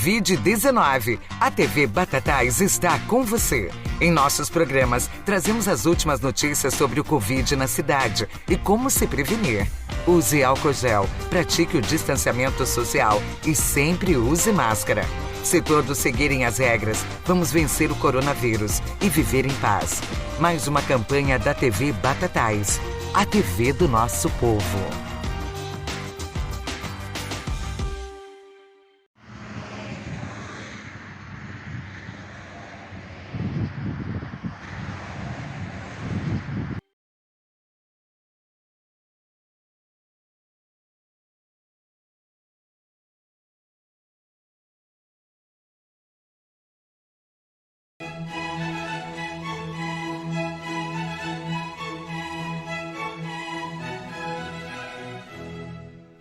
Covid-19. A TV Batatais está com você. Em nossos programas, trazemos as últimas notícias sobre o Covid na cidade e como se prevenir. Use álcool gel, pratique o distanciamento social e sempre use máscara. Se todos seguirem as regras, vamos vencer o coronavírus e viver em paz. Mais uma campanha da TV Batatais, a TV do nosso povo.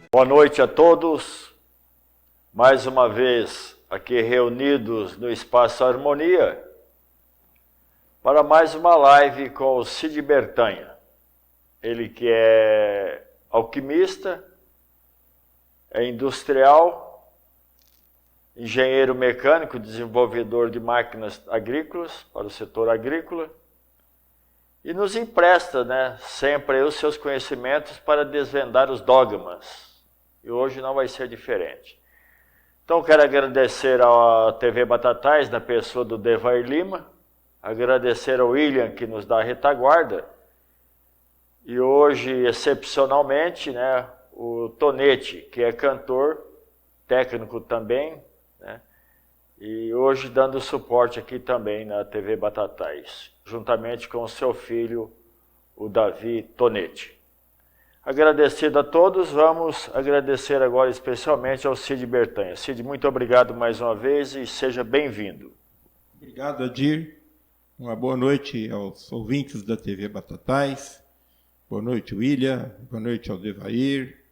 Boa noite a todos, mais uma vez aqui reunidos no Espaço Harmonia para mais uma live com o Cid Bertanha. Ele que é alquimista, é industrial, engenheiro mecânico, desenvolvedor de máquinas agrícolas para o setor agrícola e nos empresta, sempre os seus conhecimentos para desvendar os dogmas. E hoje não vai ser diferente. Então quero agradecer à TV Batatais, na pessoa do Devair Lima, agradecer ao William que nos dá a retaguarda, e hoje, excepcionalmente, o Tonete, que é cantor, técnico também, e hoje dando suporte aqui também na TV Batatais, juntamente com o seu filho, o Davi Tonete. Agradecido a todos, vamos agradecer agora especialmente ao Cid Bertanha. Cid, muito obrigado mais uma vez e seja bem-vindo. Obrigado, Adir. Uma boa noite aos ouvintes da TV Batatais. Boa noite, William. Boa noite ao Devair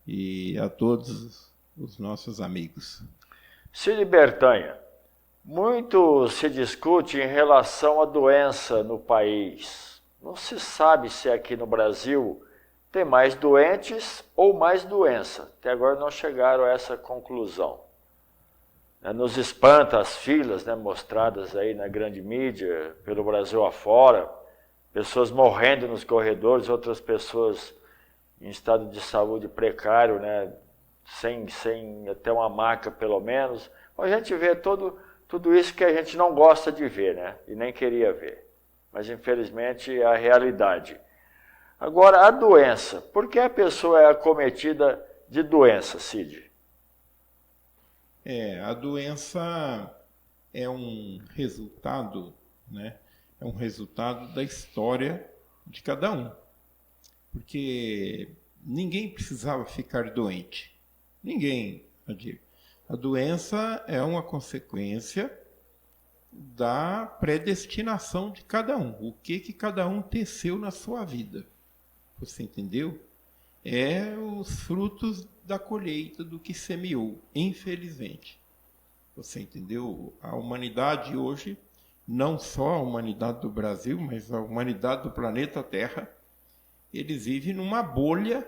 e a todos os nossos amigos. Cid Bertanha, muito se discute em relação à doença no país. Não se sabe se aqui no Brasil tem mais doentes ou mais doença. Até agora não chegaram a essa conclusão. Nos espanta as filas mostradas aí na grande mídia, pelo Brasil afora, pessoas morrendo nos corredores, outras pessoas em estado de saúde precário, sem até uma maca pelo menos. A gente vê tudo isso que a gente não gosta de ver, e nem queria ver. Mas infelizmente é a realidade. Agora, a doença. Por que a pessoa é acometida de doença, Cid? A doença é um resultado, É um resultado da história de cada um. Porque ninguém precisava ficar doente. Ninguém, Adir. A doença é uma consequência da predestinação de cada um. O que cada um teceu na sua vida. Você entendeu? É os frutos da colheita do que semeou, infelizmente. Você entendeu? A humanidade hoje, não só a humanidade do Brasil, mas a humanidade do planeta Terra, eles vivem numa bolha,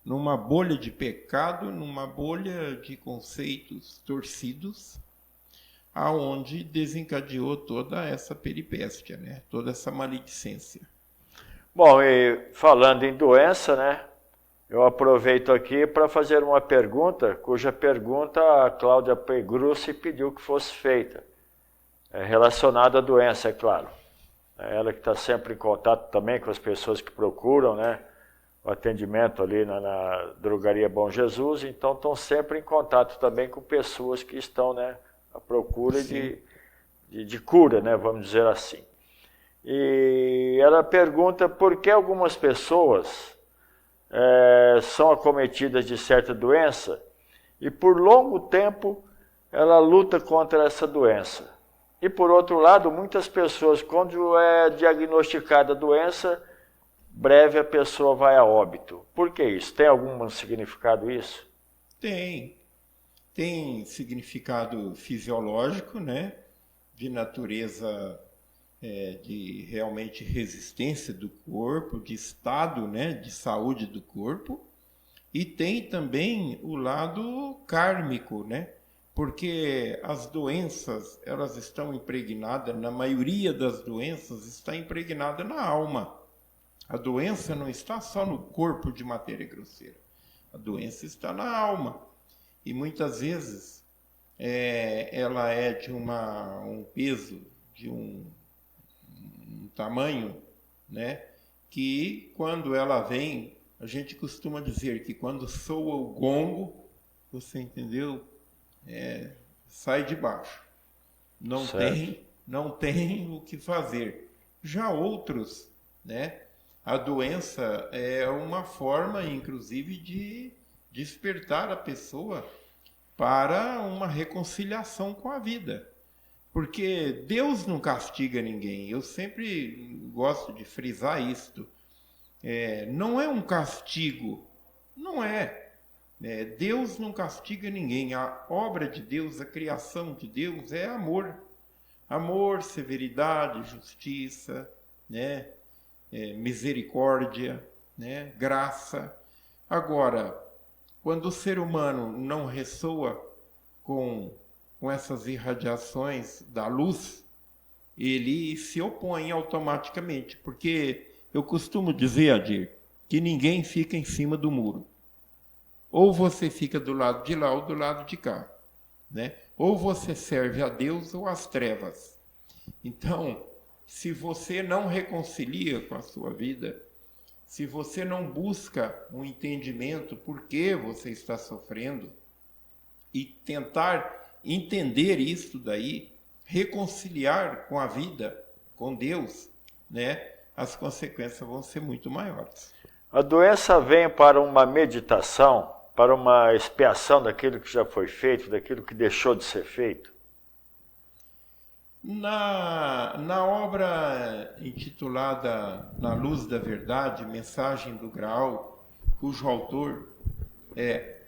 Numa bolha de pecado, numa bolha de conceitos torcidos, aonde desencadeou toda essa peripécia, Toda essa maledicência. Bom, e falando em doença, eu aproveito aqui para fazer uma pergunta, cuja pergunta a Cláudia Pegrussi pediu que fosse feita. Relacionada à doença, é claro. Ela que está sempre em contato também com as pessoas que procuram, o atendimento ali na Drogaria Bom Jesus, então estão sempre em contato também com pessoas que estão à procura de de cura, né, vamos dizer assim. E ela pergunta por que algumas pessoas são acometidas de certa doença e por longo tempo ela luta contra essa doença. E por outro lado, muitas pessoas, quando é diagnosticada a doença, breve a pessoa vai a óbito. Por que isso? Tem algum significado isso? Tem. Tem significado fisiológico, né? De natureza de realmente resistência do corpo, de estado, né? De saúde do corpo. E tem também o lado kármico, né? Porque as doenças, elas estão impregnadas, na maioria das doenças, está impregnada na alma. A doença não está só no corpo de matéria grosseira. A doença está na alma. E muitas vezes ela é de um peso, de um tamanho, né? Que quando ela vem, a gente costuma dizer que quando soa o gongo, você entendeu? Sai de baixo. Não tem o que fazer. Já outros, né? A doença é uma forma, inclusive, de despertar a pessoa para uma reconciliação com a vida. Porque Deus não castiga ninguém. Eu sempre gosto de frisar isto. Não é um castigo. Não é. Deus não castiga ninguém. A obra de Deus, a criação de Deus é amor. Amor, severidade, justiça, né? Misericórdia, né? Graça. Agora, quando o ser humano não ressoa com essas irradiações da luz, ele se opõe automaticamente. Porque eu costumo dizer, Adir, que ninguém fica em cima do muro. Ou você fica do lado de lá ou do lado de cá, né? Ou você serve a Deus ou às trevas. Então, se você não reconcilia com a sua vida, se você não busca um entendimento por que você está sofrendo e tentar entender isso daí, reconciliar com a vida, com Deus, né? As consequências vão ser muito maiores. A doença vem para uma meditação, para uma expiação daquilo que já foi feito, daquilo que deixou de ser feito? Na obra intitulada Na Luz da Verdade, Mensagem do Graal, cujo autor é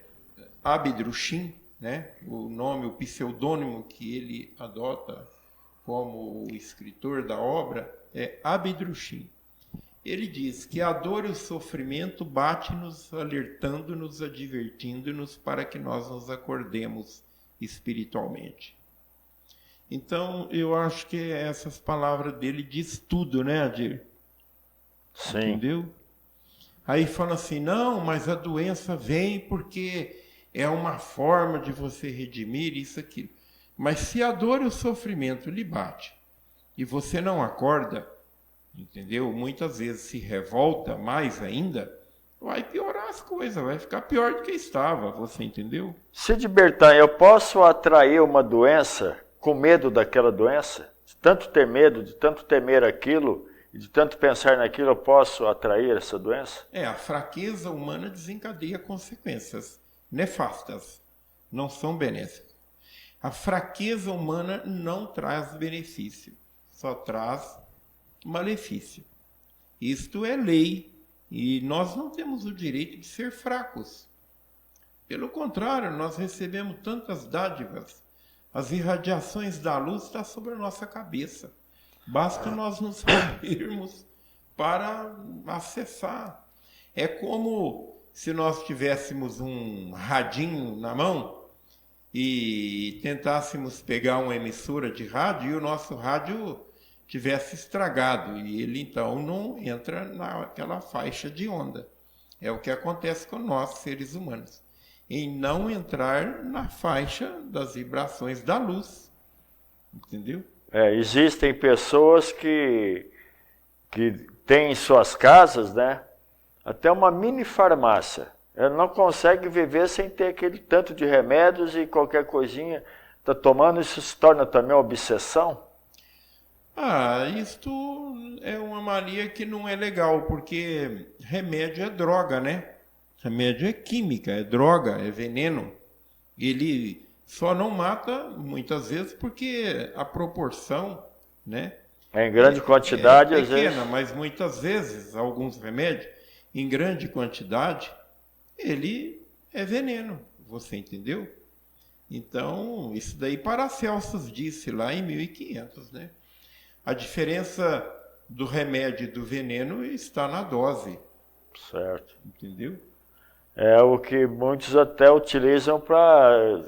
Abdrushim, né? O pseudônimo que ele adota como o escritor da obra é Abdrushim. Ele diz que a dor e o sofrimento bate-nos, alertando-nos, advertindo-nos para que nós nos acordemos espiritualmente. Então, eu acho que essas palavras dele diz tudo, né, Adir? Sim. Entendeu? Aí fala assim, não, mas a doença vem porque é uma forma de você redimir isso, aquilo. Mas se a dor e o sofrimento lhe bate e você não acorda, entendeu? Muitas vezes se revolta mais ainda, vai piorar as coisas, vai ficar pior do que estava, você entendeu? Se libertar, eu posso atrair uma doença com medo daquela doença? De tanto ter medo, de tanto temer aquilo, e de tanto pensar naquilo, eu posso atrair essa doença? A fraqueza humana desencadeia consequências nefastas, não são benéficas. A fraqueza humana não traz benefício, só traz malefício. Isto é lei, e nós não temos o direito de ser fracos. Pelo contrário, nós recebemos tantas dádivas. As irradiações da luz estão sobre a nossa cabeça. Basta nós nos abrirmos para acessar. É como se nós tivéssemos um radinho na mão e tentássemos pegar uma emissora de rádio e o nosso rádio tivesse estragado e ele então não entra naquela faixa de onda. É o que acontece com nós, seres humanos, em não entrar na faixa das vibrações da luz. Entendeu? Existem pessoas que têm em suas casas, né, até uma mini farmácia. Ela não consegue viver sem ter aquele tanto de remédios e qualquer coisinha está tomando, isso se torna também uma obsessão? Isto é uma mania que não é legal, porque remédio é droga, né? Remédio é química, é droga, é veneno. Ele só não mata, muitas vezes, porque a proporção, né? Em grande quantidade, é às pequena, vezes. mas muitas vezes, alguns remédios, em grande quantidade, ele é veneno, você entendeu? Então, isso daí Paracelsus disse lá em 1500, né? A diferença do remédio e do veneno está na dose. Certo. Entendeu? É o que muitos até utilizam para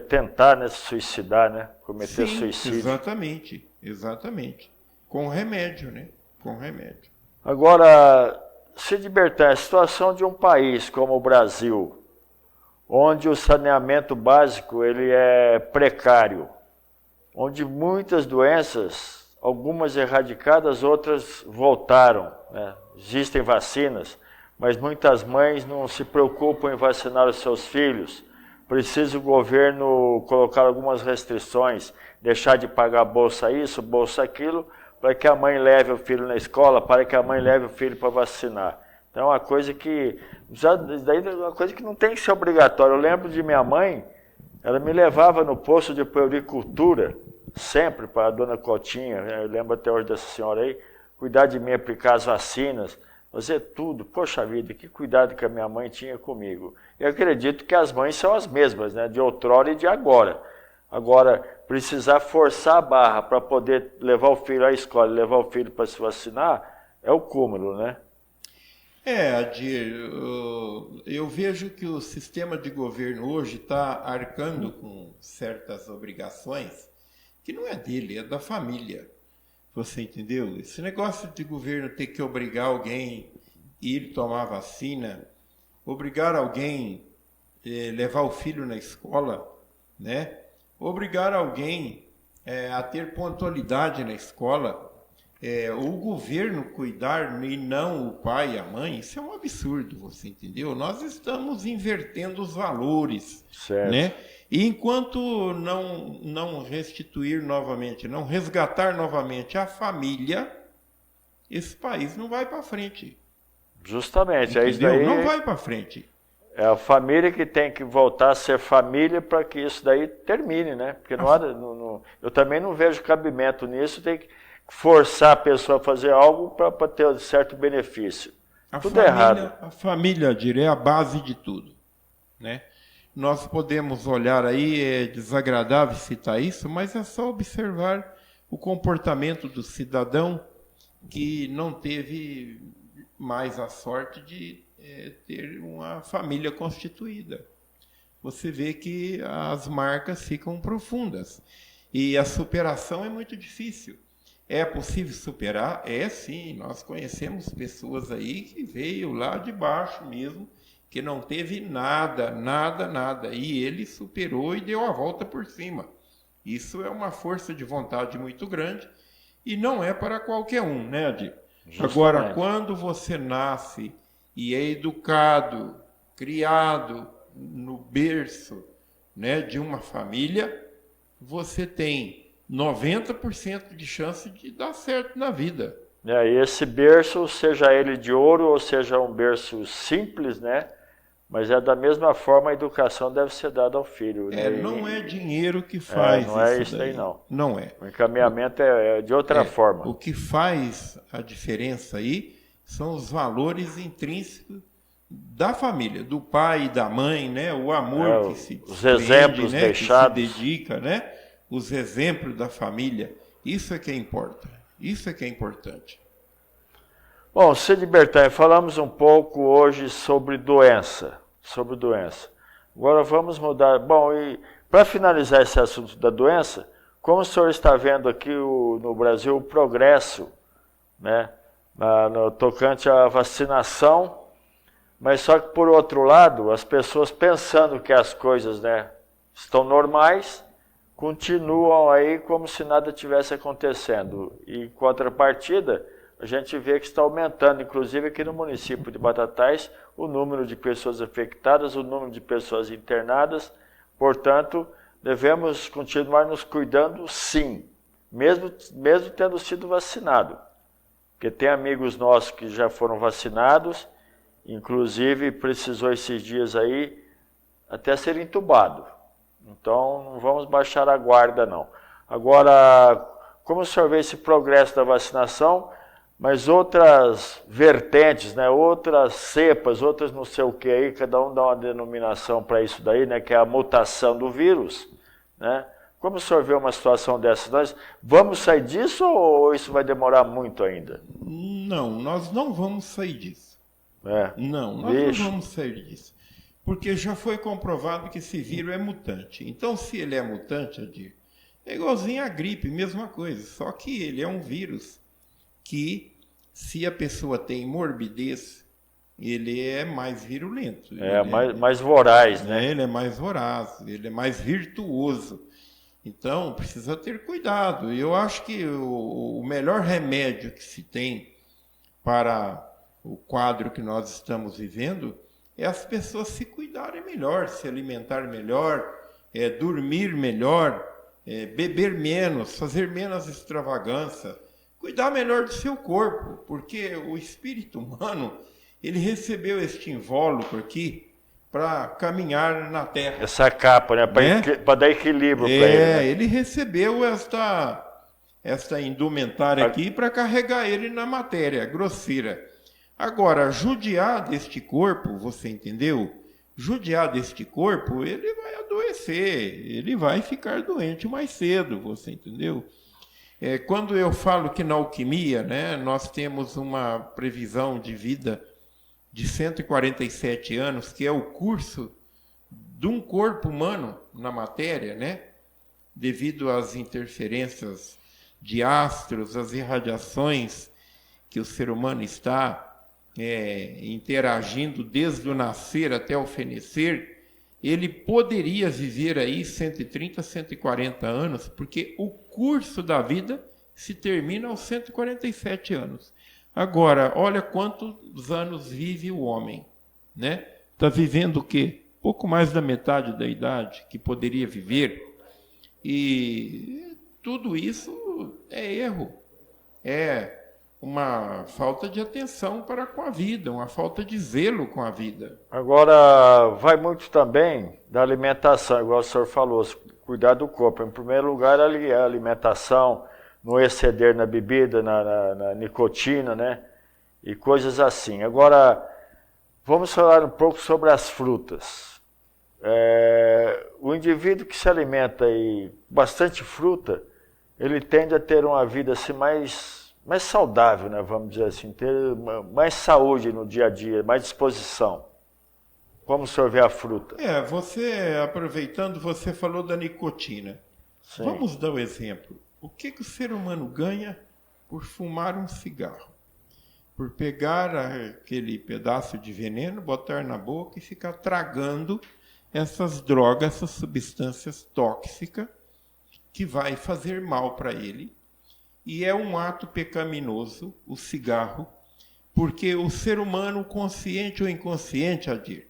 tentar, né, se suicidar, né? Cometer Sim, suicídio. exatamente, exatamente. Com remédio, né? Com remédio. Agora, Cid Bertin, a situação de um país como o Brasil, onde o saneamento básico ele é precário, onde muitas doenças, algumas erradicadas, outras voltaram, né? Existem vacinas, mas muitas mães não se preocupam em vacinar os seus filhos. Precisa o governo colocar algumas restrições, deixar de pagar bolsa isso, bolsa aquilo, para que a mãe leve o filho na escola, para que a mãe leve o filho para vacinar. Então é uma coisa que uma coisa que não tem que ser obrigatória. Eu lembro de minha mãe, ela me levava no posto de puericultura, sempre para a dona Cotinha, eu lembro até hoje dessa senhora aí, cuidar de mim, aplicar as vacinas, fazer tudo. Poxa vida, que cuidado que a minha mãe tinha comigo. Eu acredito que as mães são as mesmas, né, de outrora e de agora. Agora, precisar forçar a barra para poder levar o filho à escola e levar o filho para se vacinar, é o cúmulo, né? Adir, eu vejo que o sistema de governo hoje está arcando com certas obrigações que não é dele, é da família. Você entendeu? Esse negócio de governo ter que obrigar alguém a ir tomar vacina, obrigar alguém a levar o filho na escola, né? Obrigar alguém a ter pontualidade na escola, o governo cuidar e não o pai e a mãe, isso é um absurdo, você entendeu? Nós estamos invertendo os valores, certo, né? E enquanto não restituir novamente, não resgatar novamente a família, esse país não vai para frente. Justamente, é isso Entendeu? daí. Não vai para frente. É a família que tem que voltar a ser família para que isso daí termine, né? Porque eu também não vejo cabimento nisso, tem que forçar a pessoa a fazer algo para ter certo benefício. Tudo é errado. A família, é a base de tudo, né? Nós podemos olhar aí, é desagradável citar isso, mas é só observar o comportamento do cidadão que não teve mais a sorte de ter uma família constituída. Você vê que as marcas ficam profundas e a superação é muito difícil. É possível superar? É sim, nós conhecemos pessoas aí que veio lá de baixo mesmo, que não teve nada, e ele superou e deu a volta por cima. Isso é uma força de vontade muito grande e não é para qualquer um, né, Adi? Agora, quando você nasce e é educado, criado no berço, né, de uma família, você tem 90% de chance de dar certo na vida. E esse berço, seja ele de ouro ou seja um berço simples, né? Mas é da mesma forma a educação deve ser dada ao filho. Não é dinheiro que faz não é isso daí, não. Não é. O encaminhamento é de outra forma. O que faz a diferença aí são os valores intrínsecos da família, do pai e da mãe, né? O amor que se os exemplos, né? Deixados. Que se dedica, né? Os exemplos da família. Isso é que importa. Isso é que é importante. Bom, Cid Bertin, falamos um pouco hoje sobre doença. Agora vamos mudar. Bom, e para finalizar esse assunto da doença, como o senhor está vendo aqui no Brasil o progresso, né, no tocante à vacinação, mas só que por outro lado, as pessoas pensando que as coisas, né, estão normais, continuam aí como se nada tivesse acontecendo. E em contrapartida, a gente vê que está aumentando, inclusive aqui no município de Batatais, o número de pessoas infectadas, o número de pessoas internadas. Portanto, devemos continuar nos cuidando, sim, mesmo tendo sido vacinado. Porque tem amigos nossos que já foram vacinados, inclusive precisou esses dias aí até ser entubado. Então não vamos baixar a guarda não. Agora, como o senhor vê esse progresso da vacinação, mas outras vertentes, né, outras cepas, outras não sei o que aí, cada um dá uma denominação para isso daí, né, que é a mutação do vírus, né? Como o senhor vê uma situação dessa? Nós vamos sair disso ou isso vai demorar muito ainda? Não, nós não vamos sair disso. Não, nós não vamos sair disso. Porque já foi comprovado que esse vírus é mutante. Então, se ele é mutante, Adir, é igualzinho à gripe, mesma coisa. Só que ele é um vírus que, se a pessoa tem morbidez, ele é mais virulento. Mais voraz, né? Ele é mais voraz, ele é mais virtuoso. Então, precisa ter cuidado. Eu acho que o melhor remédio que se tem para o quadro que nós estamos vivendo é as pessoas se cuidarem melhor, se alimentar melhor, dormir melhor, beber menos, fazer menos extravagância, cuidar melhor do seu corpo, porque o espírito humano, ele recebeu este invólucro aqui para caminhar na Terra. Essa capa, né? Para dar equilíbrio para ele. Né? Ele recebeu esta indumentária aqui para carregar ele na matéria grosseira. Agora, judiar deste corpo, você entendeu? Judiar deste corpo, ele vai adoecer, ele vai ficar doente mais cedo, você entendeu? Quando eu falo que na alquimia, né, nós temos uma previsão de vida de 147 anos, que é o curso de um corpo humano na matéria, né, devido às interferências de astros, às irradiações que o ser humano está interagindo desde o nascer até o fenecer, ele poderia viver aí 130, 140 anos, porque o curso da vida se termina aos 147 anos. Agora, olha quantos anos vive o homem, né? Está vivendo o quê? Pouco mais da metade da idade que poderia viver. E tudo isso é erro. É uma falta de atenção para com a vida, uma falta de zelo com a vida. Agora, vai muito também da alimentação, igual o senhor falou, cuidar do corpo. Em primeiro lugar, a alimentação, não exceder na bebida, na nicotina, né? E coisas assim. Agora, vamos falar um pouco sobre as frutas. O indivíduo que se alimenta e bastante fruta, ele tende a ter uma vida assim mais saudável, né, vamos dizer assim, ter mais saúde no dia a dia, mais disposição. Como o senhor vê a fruta? Você, aproveitando, você falou da nicotina. Sim. Vamos dar um exemplo. O que o ser humano ganha por fumar um cigarro? Por pegar aquele pedaço de veneno, botar na boca e ficar tragando essas drogas, essas substâncias tóxicas que vai fazer mal para ele. E é um ato pecaminoso, o cigarro, porque o ser humano, consciente ou inconsciente, Adir,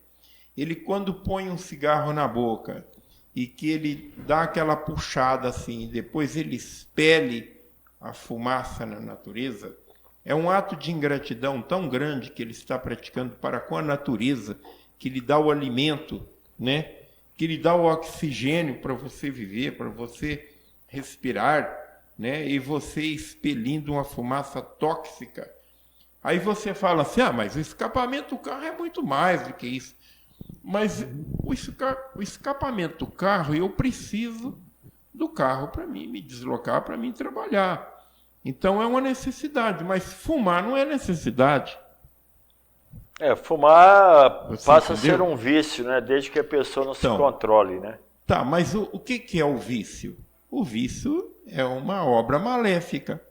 ele quando põe um cigarro na boca e que ele dá aquela puxada assim, depois ele expele a fumaça na natureza, é um ato de ingratidão tão grande que ele está praticando para com a natureza, que lhe dá o alimento, né? Que lhe dá o oxigênio para você viver, para você respirar, né? E você expelindo uma fumaça tóxica. Aí você fala assim, mas o escapamento do carro é muito mais do que isso. Mas o escapamento do carro, eu preciso do carro para mim me deslocar, para mim trabalhar. Então é uma necessidade, mas fumar não é necessidade. Fumar você passa entendeu? A ser um vício, né? Desde que a pessoa não se controle, né? Tá, mas o que é o vício? O vício é uma obra maléfica.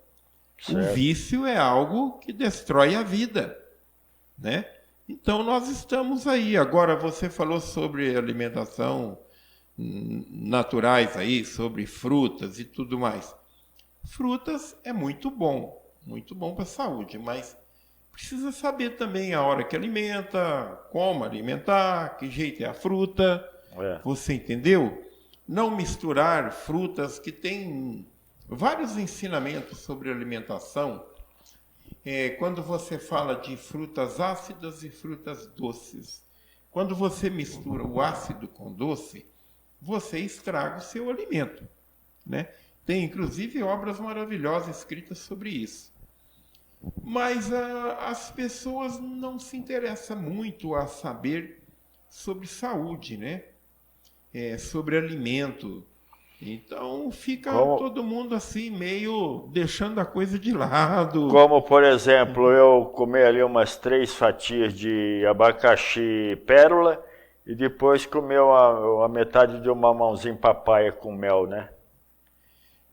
Certo. O vício é algo que destrói a vida, né? Então nós estamos aí. Agora você falou sobre alimentação naturais aí, sobre frutas e tudo mais. Frutas é muito bom para a saúde, mas precisa saber também a hora que alimenta, como alimentar, que jeito é a fruta. Você entendeu? Não misturar frutas que têm vários ensinamentos sobre alimentação, quando você fala de frutas ácidas e frutas doces. Quando você mistura o ácido com doce, você estraga o seu alimento, né? Tem inclusive obras maravilhosas escritas sobre isso. Mas as pessoas não se interessam muito a saber sobre saúde, né? Sobre alimento. Então fica todo mundo assim meio deixando a coisa de lado. Como, por exemplo, eu comer ali umas 3 fatias de abacaxi pérola e depois comer a metade de um mamãozinho papaya com mel, né?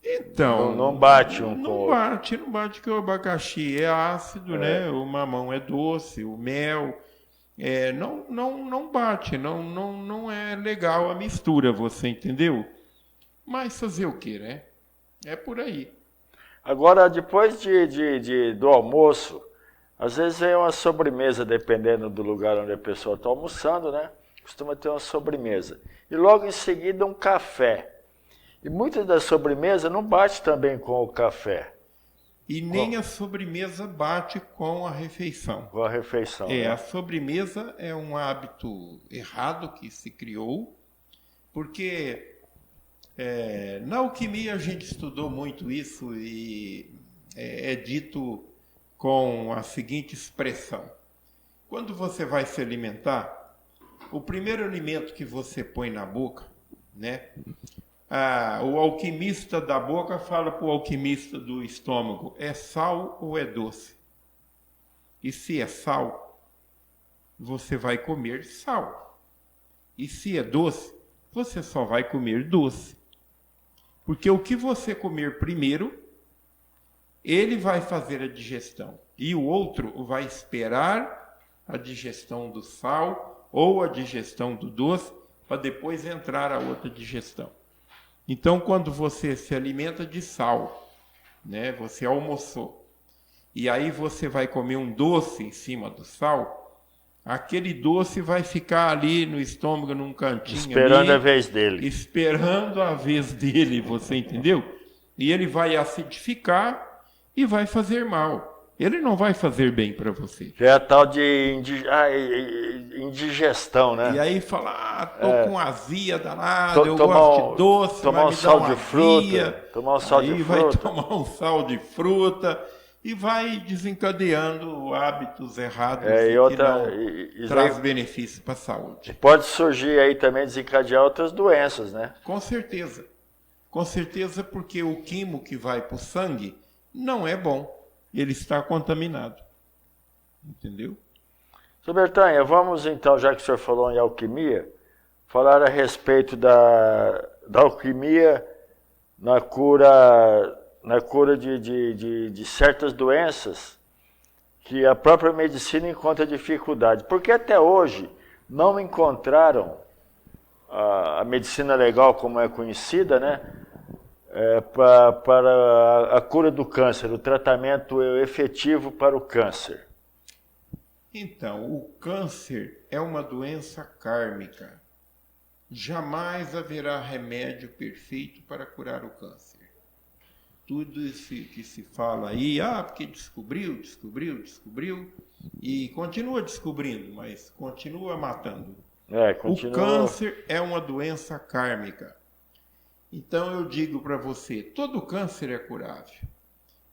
Então, não bate um com o outro. Não bate que o abacaxi é ácido, né? O mamão é doce, o mel não bate, não é legal a mistura, você entendeu? Mas fazer o quê, né? É por aí. Agora, depois do almoço, às vezes vem uma sobremesa, dependendo do lugar onde a pessoa está almoçando, né? Costuma ter uma sobremesa. E logo em seguida um café. E muitas das sobremesas não bate também com o café. E nem a sobremesa bate com a refeição. Com a refeição. Né? A sobremesa é um hábito errado que se criou, porque na alquimia a gente estudou muito isso e é dito com a seguinte expressão. Quando você vai se alimentar, o primeiro alimento que você põe na boca, né? O alquimista da boca fala para o alquimista do estômago, é sal ou é doce? E se é sal, você vai comer sal. E se é doce, você só vai comer doce. Porque o que você comer primeiro, ele vai fazer a digestão. E o outro vai esperar a digestão do sal ou a digestão do doce para depois entrar a outra digestão. Então, quando você se alimenta de sal, né, você almoçou, e aí você vai comer um doce em cima do sal, aquele doce vai ficar ali no estômago, num cantinho. Esperando a vez dele. Esperando a vez dele, você entendeu? E ele vai acidificar e vai fazer mal. Ele não vai fazer bem para você. É a tal de indigestão, né? E aí fala, tô com azia danada, eu tomar gosto de doce, tomar vai um me sal dar uma de fruta, azia. tomar um sal Aí de vai fruta. tomar um sal de fruta e vai desencadeando hábitos errados que não traz benefício para a saúde. Pode surgir aí também desencadear outras doenças, né? Com certeza. Com certeza, porque o quimo que vai para o sangue não é bom. Ele está contaminado. Entendeu? Sr. Bertanha, vamos então, já que o senhor falou em alquimia, falar a respeito da alquimia na cura de certas doenças que a própria medicina encontra dificuldade. Porque até hoje não encontraram a medicina legal, como é conhecida, né? Para a cura do câncer, o tratamento efetivo para o câncer. Então, o câncer é uma doença kármica. Jamais haverá remédio perfeito para curar o câncer. Tudo isso que se fala aí, porque descobriu, e continua descobrindo, mas continua matando. O câncer é uma doença kármica. Então eu digo para você, todo câncer é curável,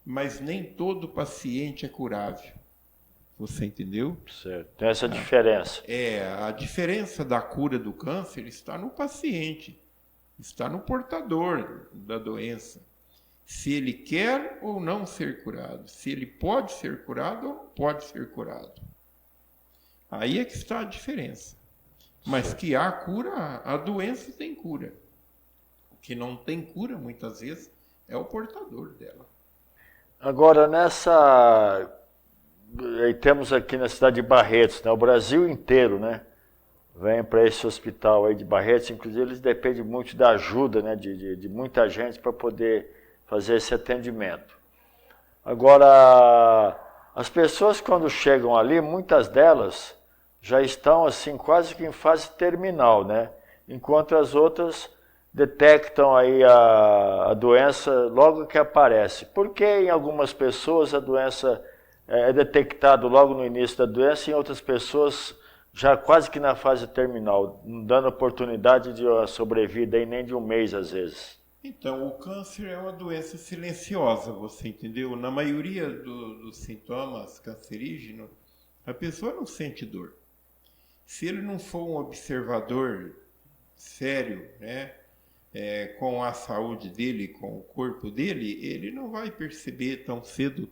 mas nem todo paciente é curável. Você entendeu? Certo. Tem essa diferença. A diferença da cura do câncer está no paciente, está no portador da doença. Se ele quer ou não ser curado, se ele pode ser curado ou não pode ser curado. Aí é que está a diferença. Mas que há cura, a doença tem cura. O que não tem cura, muitas vezes, é o portador dela. Agora, temos aqui na cidade de Barretos, né? O Brasil inteiro, né? Vem para esse hospital aí de Barretos, inclusive eles dependem muito da ajuda, né? de muita gente para poder fazer esse atendimento. Agora, as pessoas quando chegam ali, muitas delas já estão assim quase que em fase terminal, né? Enquanto as outras detectam aí a doença logo que aparece. Porque em algumas pessoas a doença é detectada logo no início da doença e em outras pessoas já quase que na fase terminal, não dando oportunidade de uma sobrevida aí nem de um mês às vezes. Então, o câncer é uma doença silenciosa, você entendeu? Na maioria dos sintomas cancerígenos, a pessoa não sente dor. Se ele não for um observador sério, né, com a saúde dele, com o corpo dele, ele não vai perceber tão cedo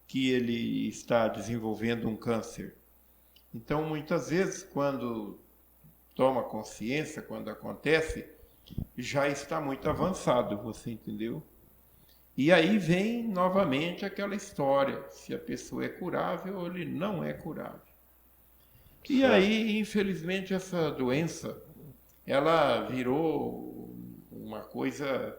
que ele está desenvolvendo um câncer. Então, muitas vezes, quando toma consciência, quando acontece, já está muito avançado, você entendeu? E aí vem novamente aquela história, se a pessoa é curável ou ele não é curável. E aí, infelizmente, essa doença, ela virou uma coisa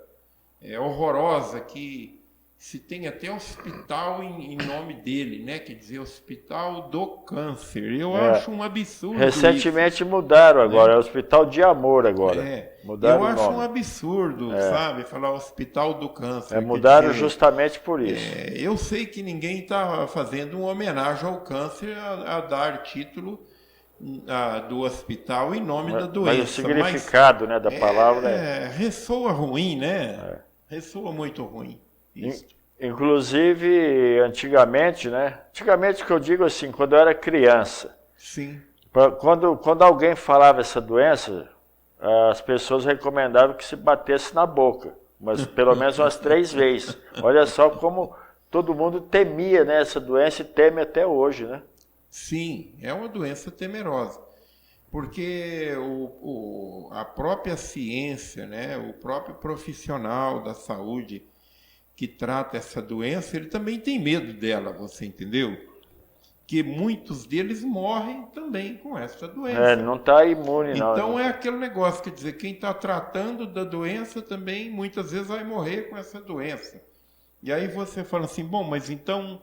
horrorosa, que se tem até hospital em nome dele, né? Quer dizer, Hospital do Câncer. Eu acho um absurdo. Recentemente isso, mudaram agora, é Hospital de Amor agora. Mudaram eu o acho nome. um absurdo, sabe? Falar Hospital do Câncer. Mudaram justamente por isso. Eu sei que ninguém está fazendo uma homenagem ao câncer a dar título do hospital em nome da doença. Mas o significado, né, da palavra ressoa ruim, né? Ressoa muito ruim. Isso. Inclusive, antigamente, né? Antigamente que eu digo assim, quando eu era criança. Sim. Quando alguém falava essa doença, as pessoas recomendavam que se batesse na boca, mas pelo menos umas 3 vezes. Olha só como todo mundo temia, né, essa doença e teme até hoje, né? Sim, é uma doença temerosa, porque a própria ciência, né, o próprio profissional da saúde que trata essa doença, ele também tem medo dela, você entendeu? Que muitos deles morrem também com essa doença. Não está imune, não. Então é aquele negócio, quer dizer, quem está tratando da doença também muitas vezes vai morrer com essa doença. E aí você fala assim, bom, mas então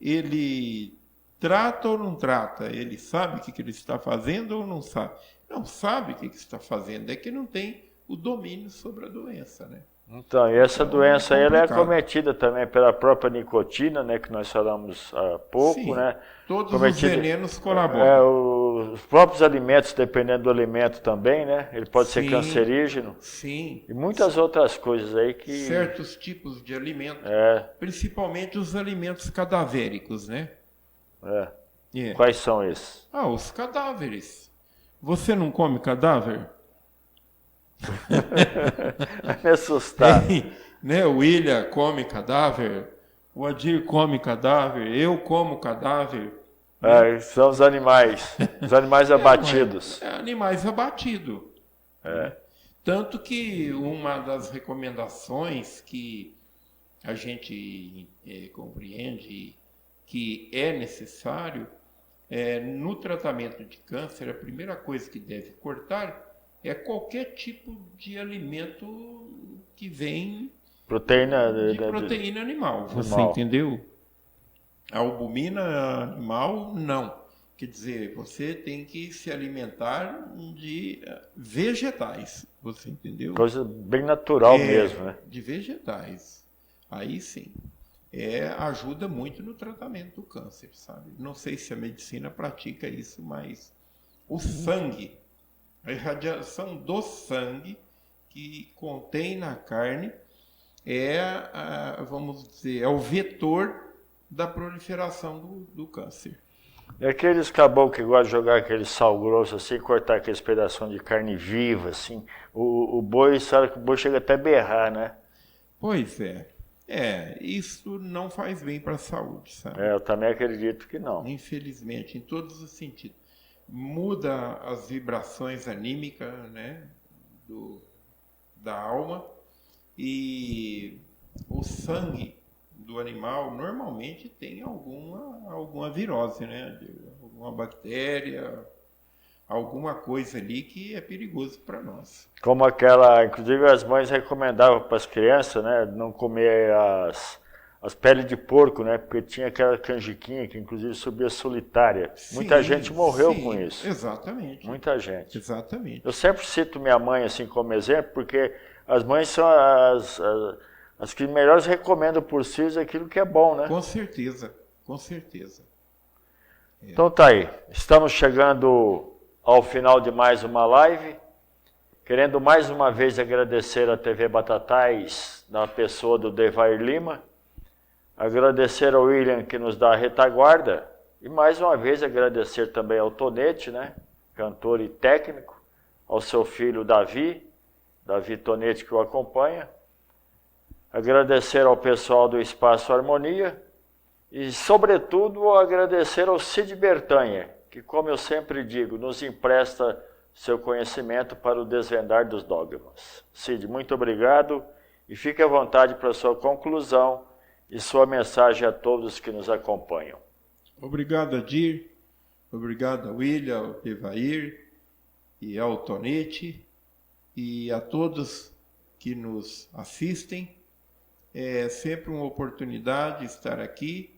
ele trata ou não trata? Ele sabe o que ele está fazendo ou não sabe? Não sabe o que está fazendo, é que não tem o domínio sobre a doença, né? Então, e essa doença aí, ela é acometida também pela própria nicotina, né, que nós falamos há pouco, Sim, né? Todos os venenos colaboram. Os próprios alimentos, dependendo do alimento também, né? Ele pode ser cancerígeno. Sim. E muitas outras coisas aí que... Certos tipos de alimentos, principalmente os alimentos cadavéricos, né? Quais são esses? Os cadáveres. Você não come cadáver? Vai me assustar. Né? O William come cadáver, o Adir come cadáver, eu como cadáver. São os animais abatidos. Animais abatidos. Né? Tanto que uma das recomendações que a gente compreende que é necessário, no tratamento de câncer, a primeira coisa que deve cortar é qualquer tipo de alimento que vem de proteína animal. Você entendeu? A albumina animal, não. Quer dizer, você tem que se alimentar de vegetais. Você entendeu? Coisa bem natural mesmo, né? De vegetais. Aí sim. Ajuda muito no tratamento do câncer, sabe? Não sei se a medicina pratica isso, mas o sangue, a irradiação do sangue que contém na carne vamos dizer, é o vetor da proliferação do câncer. E aqueles caboclos que gostam de jogar aquele sal grosso assim, cortar aqueles pedaços de carne viva, assim, o boi, sabe que o boi chega até a berrar, né? Pois é. Isso não faz bem para a saúde, sabe? Eu também acredito que não. Infelizmente, em todos os sentidos. Muda as vibrações anímicas, né, da alma, e o sangue do animal normalmente tem alguma virose, né, alguma bactéria, alguma coisa ali que é perigoso para nós. Como inclusive as mães recomendavam para as crianças, né, não comer as peles de porco, né? Porque tinha aquela canjiquinha que inclusive subia solitária. Sim, Muita gente morreu sim, com isso. Exatamente. Muita gente. Exatamente. Eu sempre cito minha mãe assim como exemplo, porque as mães são as que melhores recomendam por si aquilo que é bom, né? Com certeza, com certeza. Então tá aí, estamos chegando ao final de mais uma live, querendo mais uma vez agradecer a TV Batatais, na pessoa do Devair Lima, agradecer ao William que nos dá a retaguarda, e mais uma vez agradecer também ao Tonete, né, cantor e técnico, ao seu filho Davi Tonete que o acompanha, agradecer ao pessoal do Espaço Harmonia, e, sobretudo, agradecer ao Cid Bertanha, que, como eu sempre digo, nos empresta seu conhecimento para o desvendar dos dogmas. Cid, muito obrigado e fique à vontade para a sua conclusão e sua mensagem a todos que nos acompanham. Obrigado, Adir. Obrigado, William, ao Devair e ao Tonete e a todos que nos assistem. É sempre uma oportunidade estar aqui.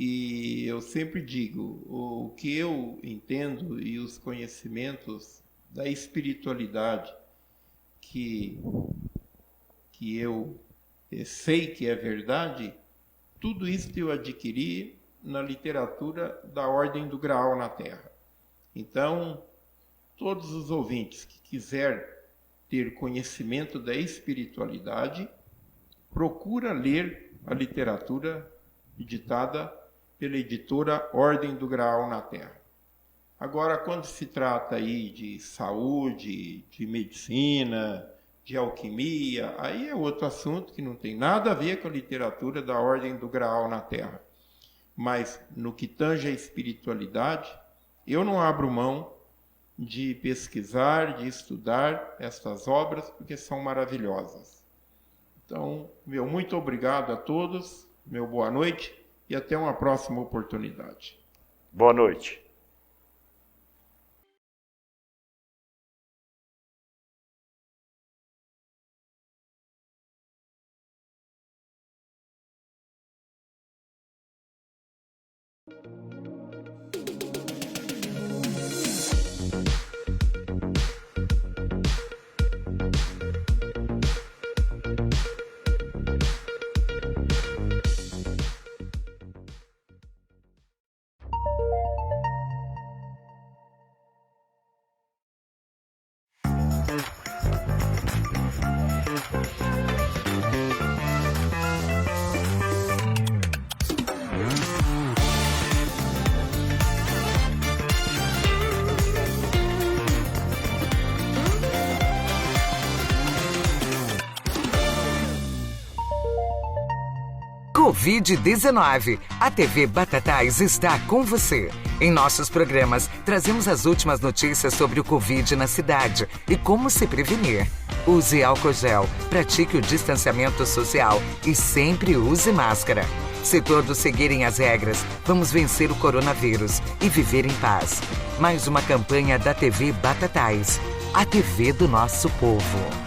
E eu sempre digo, o que eu entendo e os conhecimentos da espiritualidade que eu sei que é verdade, tudo isso eu adquiri na literatura da Ordem do Graal na Terra. Então, todos os ouvintes que quiserem ter conhecimento da espiritualidade, procura ler a literatura editada pela editora Ordem do Graal na Terra. Agora, quando se trata aí de saúde, de medicina, de alquimia, aí é outro assunto que não tem nada a ver com a literatura da Ordem do Graal na Terra. Mas, no que tange a espiritualidade, eu não abro mão de pesquisar, de estudar estas obras, porque são maravilhosas. Então, meu muito obrigado a todos, meu boa noite, e até uma próxima oportunidade. Boa noite. Covid-19. A TV Batatais está com você. Em nossos programas, trazemos as últimas notícias sobre o Covid na cidade e como se prevenir. Use álcool gel, pratique o distanciamento social e sempre use máscara. Se todos seguirem as regras, vamos vencer o coronavírus e viver em paz. Mais uma campanha da TV Batatais, a TV do nosso povo.